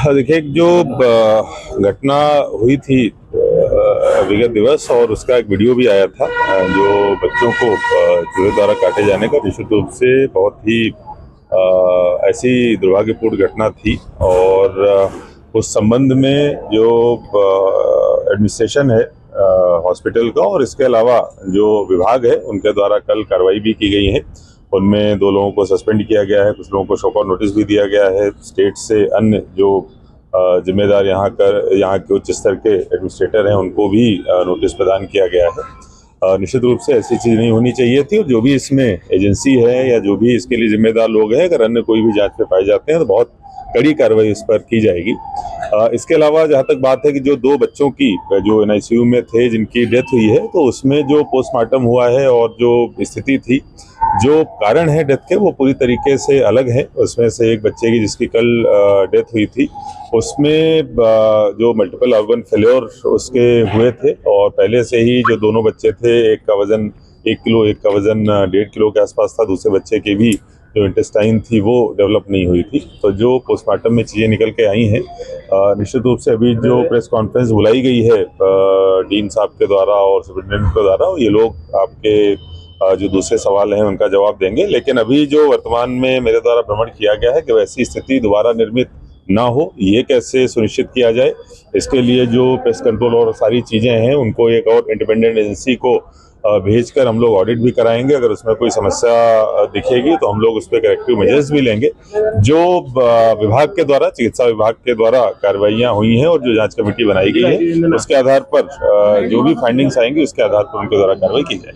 देखिए, एक जो घटना हुई थी विगत दिवस, और उसका एक वीडियो भी आया था, जो बच्चों को चूहे द्वारा काटे जाने का, निश्चित रूप से बहुत ही ऐसी दुर्भाग्यपूर्ण घटना थी। और उस संबंध में जो एडमिनिस्ट्रेशन है हॉस्पिटल का, और इसके अलावा जो विभाग है, उनके द्वारा कल कार्रवाई भी की गई है। उनमें 2 लोगों को सस्पेंड किया गया है, कुछ लोगों को शोकॉज नोटिस भी दिया गया है। स्टेट से अन्य जो जिम्मेदार यहाँ के उच्च स्तर के एडमिनिस्ट्रेटर हैं, उनको भी नोटिस प्रदान किया गया है। निश्चित रूप से ऐसी चीज़ नहीं होनी चाहिए थी, और जो भी इसमें एजेंसी है या जो भी इसके लिए जिम्मेदार लोग हैं, अगर अन्य कोई भी जांच में पाए जाते हैं तो बहुत कड़ी कार्रवाई इस पर की जाएगी। इसके अलावा जहाँ तक बात है कि जो 2 बच्चों की जो एनआईसीयू में थे, जिनकी डेथ हुई है, तो उसमें जो पोस्टमार्टम हुआ है और जो स्थिति थी, जो कारण है डेथ के, वो पूरी तरीके से अलग है। उसमें से एक बच्चे की जिसकी कल डेथ हुई थी, उसमें जो मल्टीपल ऑर्गन फेल्योर उसके हुए थे, और पहले से ही जो दोनों बच्चे थे, एक का वजन 1 किलो, एक का वजन 1.5 किलो के आसपास था। दूसरे बच्चे की भी जो इंटेस्टाइन थी वो डेवलप नहीं हुई थी। तो जो पोस्टमार्टम में चीज़ें निकल के आई हैं, निश्चित रूप से अभी जो प्रेस कॉन्फ्रेंस बुलाई गई है डीन साहब के द्वारा और सुप्रिंटेंडेंट के द्वारा, ये लोग आपके जो दूसरे सवाल हैं उनका जवाब देंगे। लेकिन अभी जो वर्तमान में मेरे द्वारा भ्रमण किया गया है कि वैसी स्थिति दोबारा निर्मित ना हो, ये कैसे सुनिश्चित किया जाए, इसके लिए जो पेस्ट कंट्रोल और सारी चीज़ें हैं, उनको एक और इंडिपेंडेंट एजेंसी को भेजकर हम लोग ऑडिट भी कराएंगे। अगर उसमें कोई समस्या दिखेगी तो हम लोग उस पर करेक्टिव मेजर्स भी लेंगे। जो विभाग के द्वारा, चिकित्सा विभाग के द्वारा कार्रवाइयाँ हुई हैं और जो जांच कमेटी बनाई गई है, उसके आधार पर जो भी फाइंडिंग्स आएंगी, उसके आधार पर उनके द्वारा कार्रवाई की जाएगी।